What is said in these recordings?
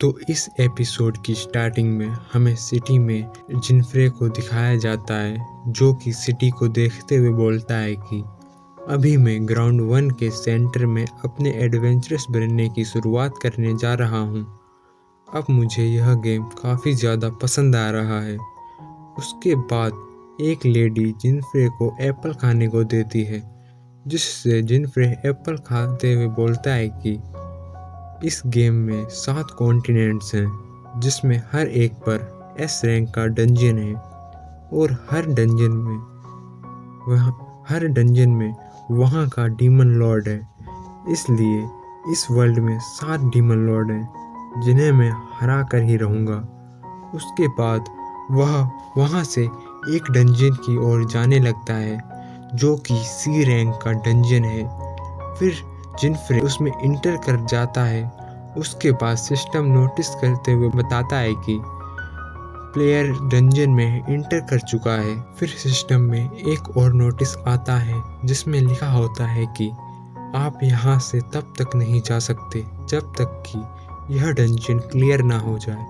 तो इस एपिसोड की स्टार्टिंग में हमें सिटी में जिनफ्रे को दिखाया जाता है, जो कि सिटी को देखते हुए बोलता है कि अभी मैं ग्राउंड 1 के सेंटर में अपने एडवेंचरस बनने की शुरुआत करने जा रहा हूँ। अब मुझे यह गेम काफ़ी ज़्यादा पसंद आ रहा है। उसके बाद एक लेडी जिनफ्रे को एप्पल खाने को देती है, जिससे जिनफ्रे एप्पल खाते हुए बोलता है कि इस गेम में 7 कॉन्टिनेंट्स हैं, जिसमें हर एक पर एस रैंक का डंजन है और हर डंजन में वहाँ का डीमन लॉर्ड है। इसलिए इस वर्ल्ड में 7 डीमन लॉर्ड हैं, जिन्हें मैं हरा कर ही रहूँगा। उसके बाद वह वहाँ से एक डंजन की ओर जाने लगता है, जो कि सी रैंक का डंजन है। फिर जिनफ्रे उसमें इंटर कर जाता है। उसके बाद सिस्टम नोटिस करते हुए बताता है कि प्लेयर डंजन में इंटर कर चुका है। फिर सिस्टम में एक और नोटिस आता है, जिसमें लिखा होता है कि आप यहाँ से तब तक नहीं जा सकते जब तक कि यह डंजन क्लियर ना हो जाए।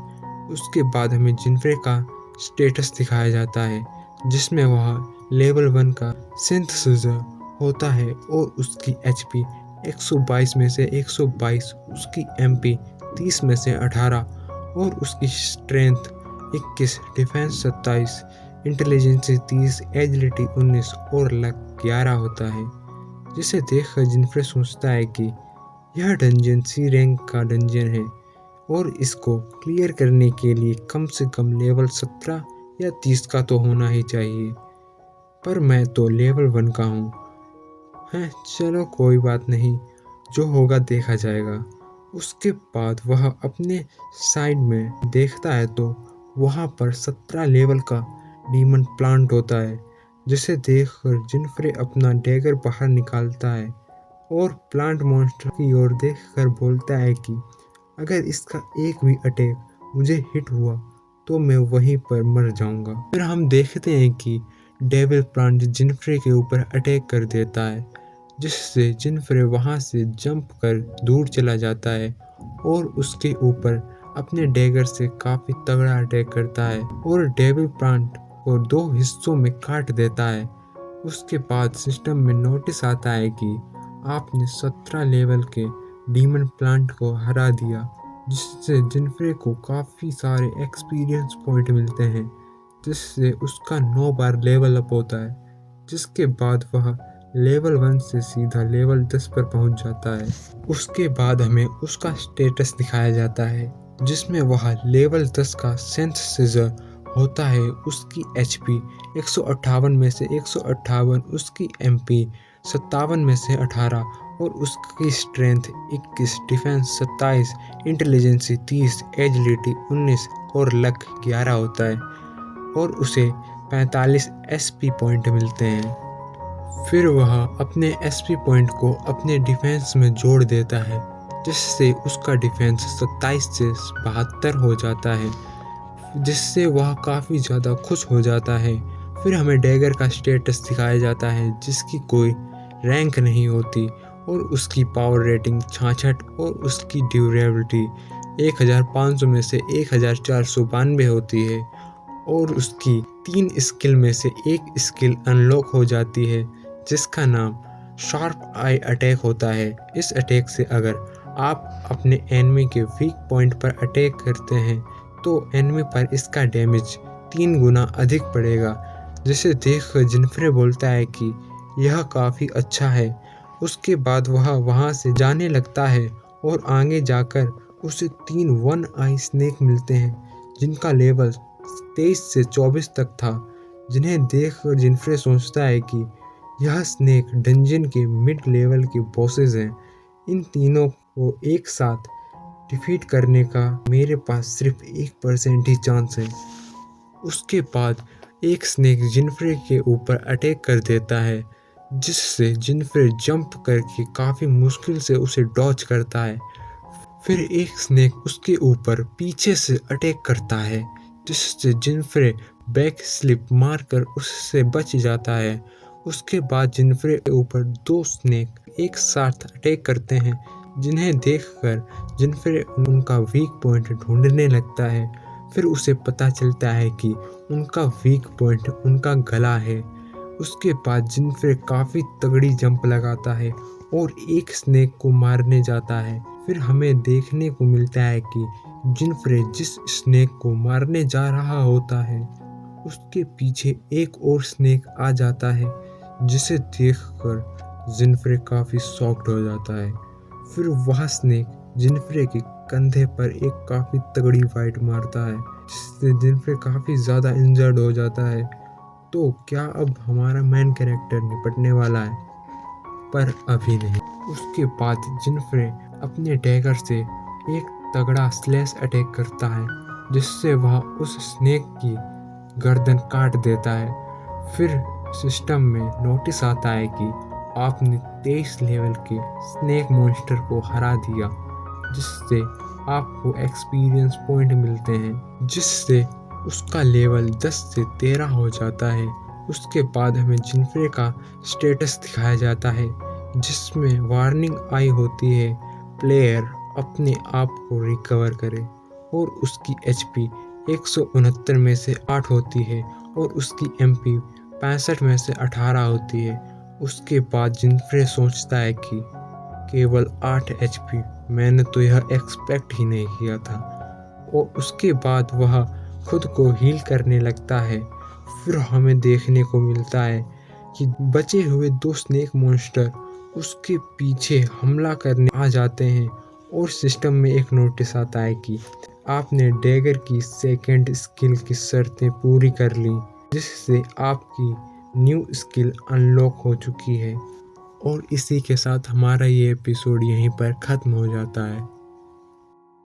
उसके बाद हमें जिनफ्रे का स्टेटस दिखाया जाता है, जिसमें वह लेवल 1 का सिंथेसाइजर होता है और उसकी HP 122 में से 122, उसकी MP 30 में से 18 और उसकी स्ट्रेंथ 21, डिफेंस 27, इंटेलिजेंस 30, एजिलिटी 19 और लक 11 होता है। जिसे देखकर जिनफ्रे सोचता है कि यह डंजन सी रैंक का डंजन है और इसको क्लियर करने के लिए कम से कम लेवल 17 या 30 का तो होना ही चाहिए, पर मैं तो लेवल 1 का हूँ। चलो कोई बात नहीं, जो होगा देखा जाएगा। उसके बाद वह अपने साइड में देखता है तो वहाँ पर 17 लेवल का डीमन प्लांट होता है, जिसे देखकर जिनफ्रे अपना डैगर बाहर निकालता है और प्लांट मॉन्स्टर की ओर देखकर बोलता है कि अगर इसका एक भी अटैक मुझे हिट हुआ तो मैं वहीं पर मर जाऊंगा। फिर हम देखते हैं कि डेविल प्लांट जिनफ्रे के ऊपर अटैक कर देता है, जिससे जिनफ्रे वहां से जंप कर दूर चला जाता है और उसके ऊपर अपने डैगर से काफ़ी तगड़ा अटैक करता है और डेविल प्लांट को 2 हिस्सों में काट देता है। उसके बाद सिस्टम में नोटिस आता है कि आपने 17 लेवल के डीमन प्लांट को हरा दिया, जिससे जिनफ्रे को काफ़ी सारे एक्सपीरियंस पॉइंट मिलते हैं, जिससे उसका 9 बार लेवल अप होता है। जिसके बाद वह लेवल 1 से सीधा लेवल 10 पर पहुंच जाता है। उसके बाद हमें उसका स्टेटस दिखाया जाता है, जिसमें वह लेवल 10 का सिंथेसाइजर होता है। उसकी HP 158 में से 158, उसकी MP 57 में से 18 और उसकी स्ट्रेंथ 21, डिफेंस 27, इंटेलिजेंस 30, एजिलिटी 19 और लक 11 होता है और उसे 45 SP पॉइंट मिलते हैं। फिर वह अपने SP पॉइंट को अपने डिफेंस में जोड़ देता है, जिससे उसका डिफेंस 27 से 72 हो जाता है, जिससे वह काफ़ी ज़्यादा खुश हो जाता है। फिर हमें डैगर का स्टेटस दिखाया जाता है, जिसकी कोई रैंक नहीं होती और उसकी पावर रेटिंग 66 और उसकी ड्यूरेबिलिटी 1500 में से 1492 होती है और उसकी 3 स्किल में से एक स्किल अनलॉक हो जाती है, जिसका नाम शार्प आई अटैक होता है। इस अटैक से अगर आप अपने एनिमी के वीक पॉइंट पर अटैक करते हैं तो एनिमी पर इसका डैमेज 3 गुना अधिक पड़ेगा, जिसे देखकर जिनफ्रे बोलता है कि यह काफ़ी अच्छा है। उसके बाद वह वहाँ से जाने लगता है और आगे जाकर उसे 3 वन आई स्नेक मिलते हैं, जिनका लेवल 23 से 24 तक था, जिन्हें देखकर जिनफ्रे सोचता है कि यह स्नेक डंजन के मिड लेवल के बॉसेस हैं। इन तीनों को एक साथ डिफीट करने का मेरे पास सिर्फ 1% ही चांस है। उसके बाद एक स्नेक जिनफ्रे के ऊपर अटैक कर देता है, जिससे जिनफ्रे जंप करके काफ़ी मुश्किल से उसे डॉच करता है। फिर एक स्नेक उसके ऊपर पीछे से अटैक करता है, जिससे जिनफ्रे बैक स्लिप मारकर उससे बच जाता है। उसके बाद जिनफ्रे के ऊपर 2 स्नेक एक साथ अटैक करते हैं, जिन्हें देखकर जिनफ्रे उनका वीक पॉइंट ढूंढने लगता है। फिर उसे पता चलता है कि उनका वीक पॉइंट उनका गला है। उसके बाद जिनफ्रे काफ़ी तगड़ी जंप लगाता है और एक स्नेक को मारने जाता है। फिर हमें देखने को मिलता है कि जिनफ्रे जिस स्नेक को मारने जा रहा होता है उसके पीछे एक और स्नेक आ जाता है, जिसे देखकर जिनफ्रे काफ़ी शॉक्ड हो जाता है। फिर वह स्नेक जिनफ्रे के कंधे पर एक काफ़ी तगड़ी बाइट मारता है, जिससे जिनफ्रे काफ़ी ज़्यादा इंजर्ड हो जाता है। तो क्या अब हमारा मेन कैरेक्टर निपटने वाला है? पर अभी नहीं। उसके बाद जिनफ्रे अपने डैगर से एक तगड़ा स्लैश अटैक करता है, जिससे वह उस स्नेक की गर्दन काट देता है। फिर सिस्टम में नोटिस आता है कि आपने 23 लेवल के स्नेक मॉन्स्टर को हरा दिया, जिससे आपको एक्सपीरियंस पॉइंट मिलते हैं, जिससे उसका लेवल 10 से 13 हो जाता है। उसके बाद हमें जिनफ्रे का स्टेटस दिखाया जाता है, जिसमें वार्निंग आई होती है प्लेयर अपने आप को रिकवर करे, और उसकी एचपी 169 में से 8 होती है और उसकी एमपी 65 में से 18 होती है। उसके बाद जिनफ्रे सोचता है कि केवल 8 एचपी, मैंने तो यह एक्सपेक्ट ही नहीं किया था, और उसके बाद वह खुद को हील करने लगता है। फिर हमें देखने को मिलता है कि बचे हुए 2 स्नेक मॉन्स्टर उसके पीछे हमला करने आ जाते हैं, और सिस्टम में एक नोटिस आता है कि आपने डैगर की सेकंड स्किल की शर्तें पूरी कर ली, जिससे आपकी न्यू स्किल अनलॉक हो चुकी है। और इसी के साथ हमारा ये एपिसोड यहीं पर ख़त्म हो जाता है।